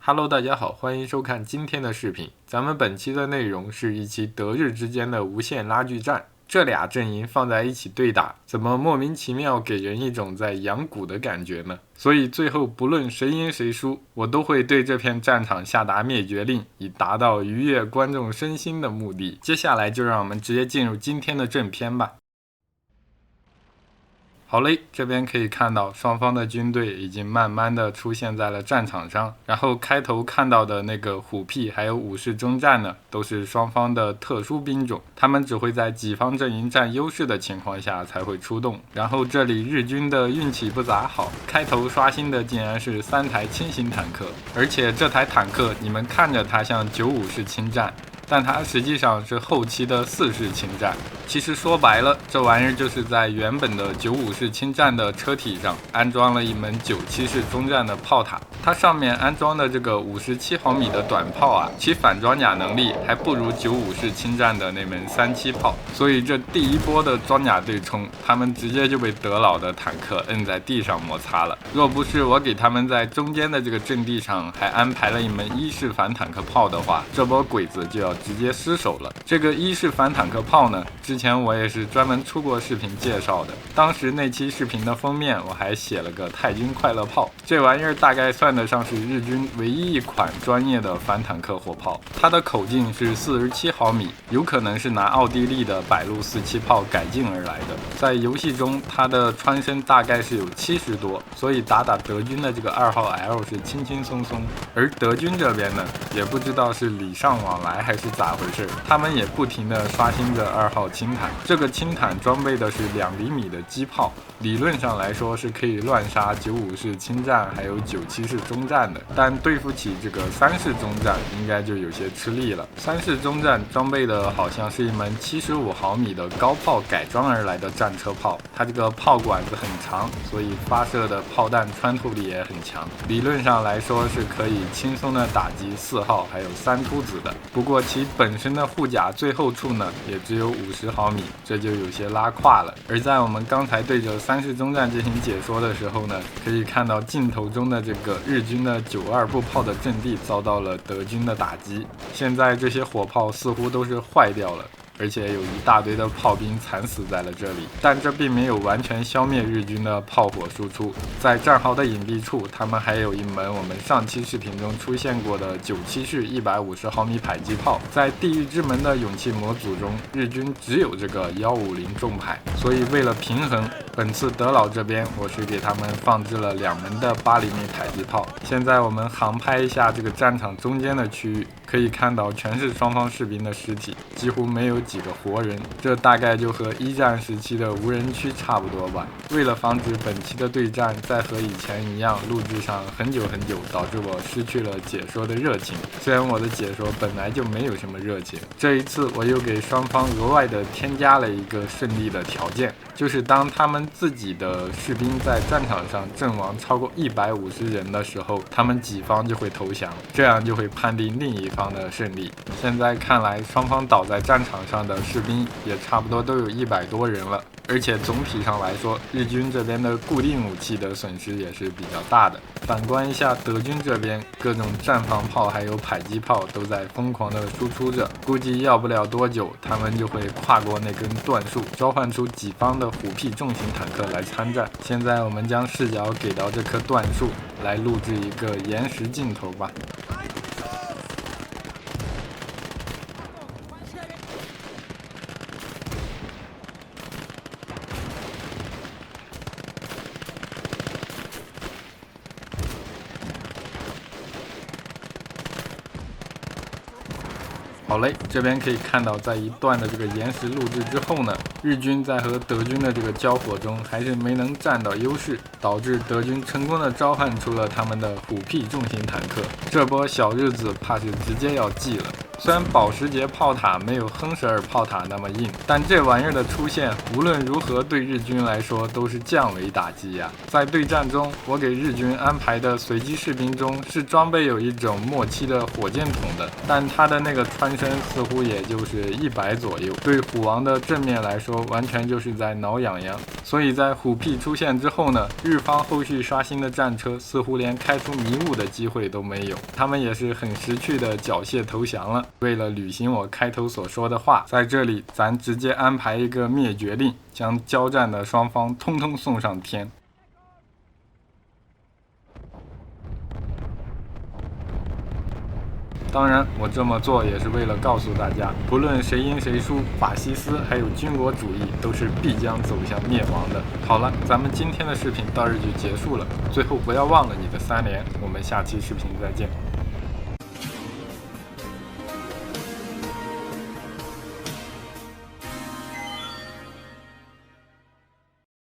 Hello， 大家好，欢迎收看今天的视频。咱们本期的内容是一期德日之间的无限拉锯战，这俩阵营放在一起对打，怎么莫名其妙给人一种在养蛊的感觉呢？所以最后不论谁赢谁输，我都会对这片战场下达灭绝令，以达到愉悦观众身心的目的。接下来就让我们直接进入今天的正片吧。好嘞，这边可以看到双方的军队已经慢慢的出现在了战场上，然后开头看到的那个虎屁还有武士征战呢，都是双方的特殊兵种，他们只会在己方阵营占优势的情况下才会出动。然后这里日军的运气不咋好，开头刷新的竟然是3台轻型坦克，而且这台坦克你们看着它像95式轻战，但它实际上是后期的4式轻战。其实说白了，这玩意儿就是在原本的95式轻战的车体上安装了一门97式中战的炮塔，它上面安装的这个57毫米的短炮啊，其反装甲能力还不如95式轻战的那门37炮，所以这第一波的装甲对冲，他们直接就被德老的坦克摁在地上摩擦了。若不是我给他们在中间的这个阵地上还安排了一门1式反坦克炮的话，这波鬼子就要直接失手了。这个1式反坦克炮呢，之前我也是专门出过视频介绍的，当时那期视频的封面我还写了个太军快乐炮，这玩意儿大概算得上是日军唯一一款专业的反坦克火炮，它的口径是47毫米，有可能是拿奥地利的百路47炮改进而来的。在游戏中它的穿身大概是有70多，所以打德军的这个2号 L 是轻轻松松。而德军这边呢，也不知道是礼尚往来还是咋回事，他们也不停的刷新着2号轻坦，这个轻坦装备的是2厘米的机炮，理论上来说是可以乱杀95式轻战还有97式中战的，但对付起这个3式中战应该就有些吃力了。3式中战装备的好像是一门75毫米的高炮改装而来的战车炮，它这个炮管子很长，所以发射的炮弹穿透力也很强，理论上来说是可以轻松的打击4号还有3突子的。不过其本身的护甲最后处呢也只有50毫米，这就有些拉胯了。而在我们刚才对着3式中战进行解说的时候呢，可以看到镜头中的这个日军的92步炮的阵地遭到了德军的打击，现在这些火炮似乎都是坏掉了，而且有一大堆的炮兵惨死在了这里，但这并没有完全消灭日军的炮火输出。在战壕的隐蔽处，他们还有一门我们上期视频中出现过的97式150毫米迫击炮。在地狱之门的勇气模组中，日军只有这个150重迫，所以为了平衡，本次德老这边我是给他们放置了2门的8厘米迫击炮。现在我们航拍一下这个战场中间的区域，可以看到全是双方士兵的尸体，几乎没有几个活人，这大概就和1战时期的无人区差不多吧。为了防止本期的对战再和以前一样录制上很久，导致我失去了解说的热情，虽然我的解说本来就没有什么热情，这一次我又给双方额外的添加了一个胜利的条件，就是当他们自己的士兵在战场上阵亡超过150人的时候，他们己方就会投降，这样就会判定另一方的胜利。现在看来双方倒在战场上的士兵也差不多都有100多人了，而且总体上来说，日军这边的固定武器的损失也是比较大的。反观一下德军这边，各种战防炮还有迫击炮都在疯狂的输出着，估计要不了多久，他们就会跨过那根断树，召唤出己方的虎屁重型坦克来参战。现在我们将视角给到这棵断树，来录制一个延时镜头吧。好嘞，这边可以看到，在一段的这个延时录制之后呢，日军在和德军的这个交火中还是没能占到优势，导致德军成功的召唤出了他们的虎屁重型坦克，这波小日子怕是直接要记了。虽然保时捷炮塔没有亨舍尔炮塔那么硬，但这玩意儿的出现无论如何对日军来说都是降维打击呀。在对战中，我给日军安排的随机士兵中是装备有一种末期的火箭筒的，但它的那个穿身似乎也就是100左右，对虎王的正面来说说完全就是在挠痒痒。所以在虎屁出现之后呢，日方后续刷新的战车似乎连开出迷雾的机会都没有，他们也是很识趣的缴械投降了。为了履行我开头所说的话，在这里咱直接安排一个灭绝令，将交战的双方通通送上天。当然，我这么做也是为了告诉大家，不论谁赢谁输，法西斯还有军国主义都是必将走向灭亡的。好了，咱们今天的视频到这就结束了。最后不要忘了你的3连，我们下期视频再见。